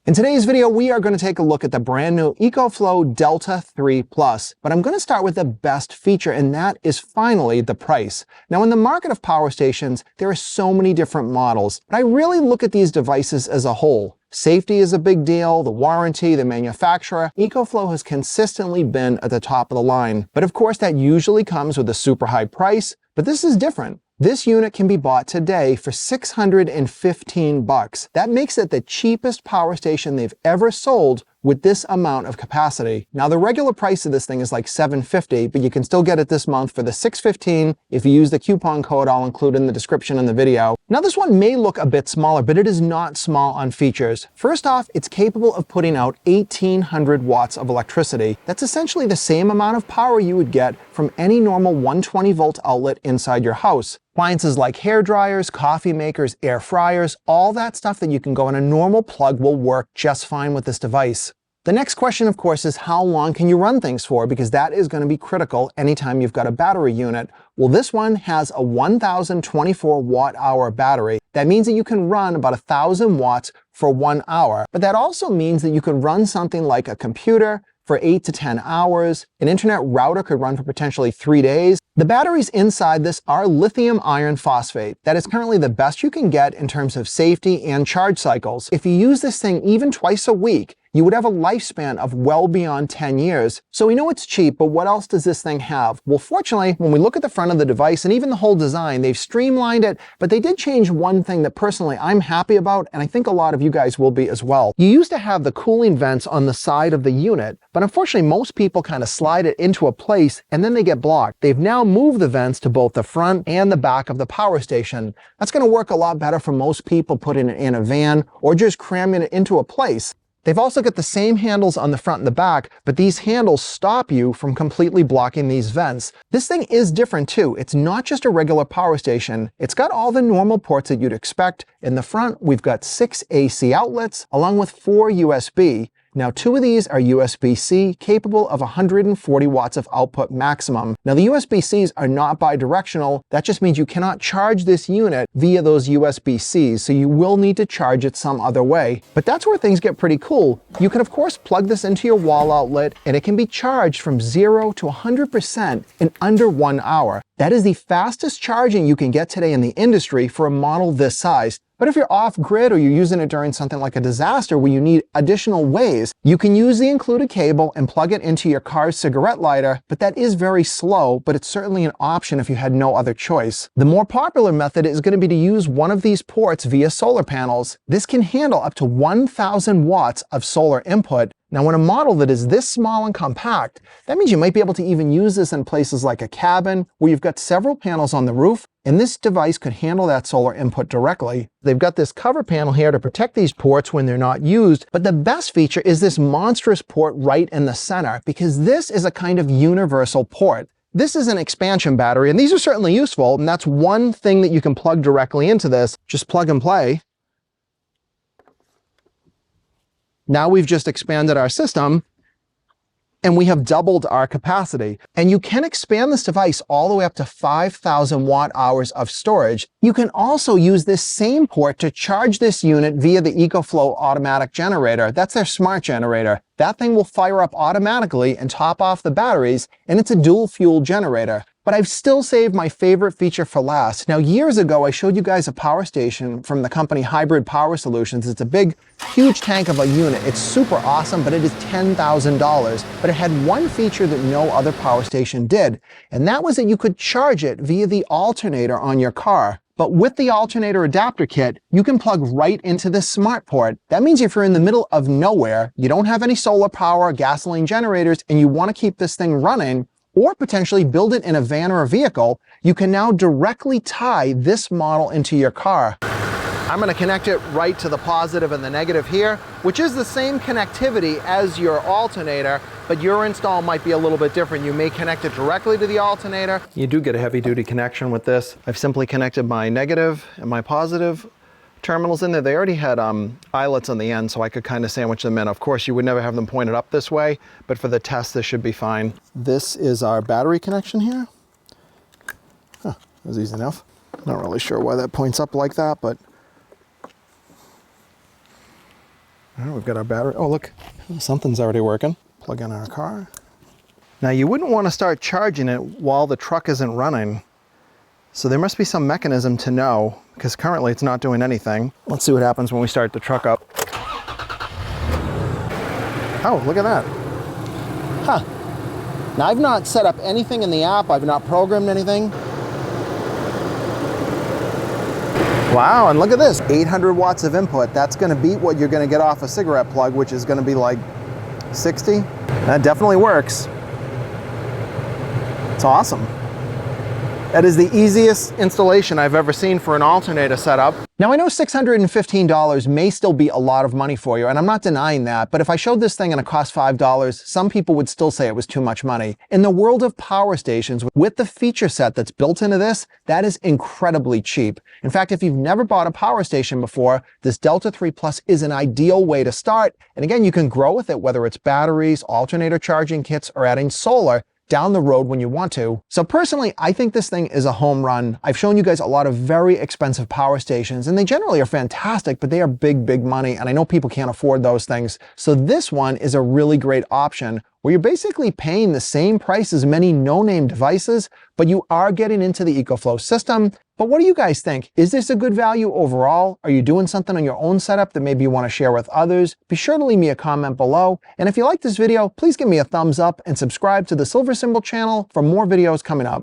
In today's video, we are going to take a look at the brand new Ecoflow Delta 3 Plus, but I'm going to start with the best feature, and that is finally the price. Now, in the market of power stations, there are so many different models, but I really look at these devices as a whole. Safety is a big deal, the warranty, the manufacturer. Ecoflow has consistently been at the top of the line, but of course that usually comes with a super high price, but this is different. This unit can be bought today for $615. That makes it the cheapest power station they've ever sold with this amount of capacity. Now, the regular price of this thing is like $750, but you can still get it this month for the $615 if you use the coupon code I'll include in the description in the video. Now, this one may look a bit smaller, but it is not small on features. First off, it's capable of putting out 1,800 watts of electricity. That's essentially the same amount of power you would get from any normal 120-volt outlet inside your house. Appliances like hair dryers, coffee makers, air fryers, all that stuff that you can go in a normal plug will work just fine with this device. The next question, of course, is how long can you run things for? Because that is going to be critical anytime you've got a battery unit. Well, this one has a 1,024 watt-hour battery. That means that you can run about 1,000 watts for 1 hour. But that also means that you can run something like a computer for 8 to 10 hours. An internet router could run for potentially 3 days. The batteries inside this are lithium iron phosphate. That is currently the best you can get in terms of safety and charge cycles. If you use this thing even twice a week, you would have a lifespan of well beyond 10 years. So we know it's cheap, but what else does this thing have? Well, fortunately, when we look at the front of the device and even the whole design, they've streamlined it, but they did change one thing that personally I'm happy about, and I think a lot of you guys will be as well. You used to have the cooling vents on the side of the unit, but unfortunately most people kind of slide it into a place and then they get blocked. They've now moved the vents to both the front and the back of the power station. That's going to work a lot better for most people putting it in a van or just cramming it into a place. They've also got the same handles on the front and the back, but these handles stop you from completely blocking these vents. This thing is different too. It's not just a regular power station. It's got all the normal ports that you'd expect. In the front, we've got 6 AC outlets along with 4 USB. Now, 2 of these are USB-C, capable of 140 watts of output maximum. Now, the USB-Cs are not bi-directional. That just means you cannot charge this unit via those USB-Cs, so you will need to charge it some other way. But that's where things get pretty cool. You can, of course, plug this into your wall outlet, and it can be charged from 0 to 100% in under 1 hour. That is the fastest charging you can get today in the industry for a model this size. But if you're off-grid or you're using it during something like a disaster where you need additional ways, you can use the included cable and plug it into your car's cigarette lighter, but that is very slow, but it's certainly an option if you had no other choice. The more popular method is going to be to use one of these ports via solar panels. This can handle up to 1,000 watts of solar input. Now, in a model that is this small and compact, that means you might be able to even use this in places like a cabin where you've got several panels on the roof, and this device could handle that solar input directly. They've got this cover panel here to protect these ports when they're not used, but the best feature is this monstrous port right in the center, because this is a kind of universal port. This is an expansion battery, and these are certainly useful, and that's one thing that you can plug directly into this. Just plug and play. Now we've just expanded our system and we have doubled our capacity. And you can expand this device all the way up to 5,000 watt hours of storage. You can also use this same port to charge this unit via the Ecoflow automatic generator. That's their smart generator. That thing will fire up automatically and top off the batteries, and it's a dual fuel generator. But I've still saved my favorite feature for last. Now, years ago, I showed you guys a power station from the company Hybrid Power Solutions. It's a big, huge tank of a unit. It's super awesome, but it is $10,000. But it had one feature that no other power station did, and that was that you could charge it via the alternator on your car. But with the alternator adapter kit, you can plug right into this smart port. That means if you're in the middle of nowhere, you don't have any solar power or gasoline generators, and you want to keep this thing running, or potentially build it in a van or a vehicle, you can now directly tie this model into your car. I'm going to connect it right to the positive and the negative here, which is the same connectivity as your alternator, but your install might be a little bit different. You may connect it directly to the alternator. You do get a heavy-duty connection with this. I've simply connected my negative and my positive terminals in there. They already had eyelets on the end, so I could kind of sandwich them in. Of course, you would never have them pointed up this way, but for the test, this should be fine. This is our battery connection here. That was easy enough. Not really sure why that points up like that, but All right, we've got our battery. Oh, look, something's already working. Plug in our car. Now, you wouldn't want to start charging it while the truck isn't running. So there must be some mechanism to know, because currently it's not doing anything. Let's see what happens when we start the truck up. Oh, look at that. Huh. Now, I've not set up anything in the app. I've not programmed anything. Wow, and look at this, 800 watts of input. That's gonna beat what you're gonna get off a cigarette plug, which is gonna be like 60. That definitely works. It's awesome. That is the easiest installation I've ever seen for an alternator setup. Now, I know $615 may still be a lot of money for you, and I'm not denying that, but if I showed this thing and it cost $5, some people would still say it was too much money. In the world of power stations, with the feature set that's built into this, that is incredibly cheap. In fact, if you've never bought a power station before, this Delta 3 Plus is an ideal way to start. And again, you can grow with it, whether it's batteries, alternator charging kits, or adding solar down the road when you want to. So personally, I think this thing is a home run. I've shown you guys a lot of very expensive power stations, and they generally are fantastic, but they are big, big money, and I know people can't afford those things. So this one is a really great option where you're basically paying the same price as many no-name devices, but you are getting into the Ecoflow system. But what do you guys think? Is this a good value overall? Are you doing something on your own setup that maybe you want to share with others? Be sure to leave me a comment below. And if you like this video, please give me a thumbs up and subscribe to the Silver Symbol channel for more videos coming up.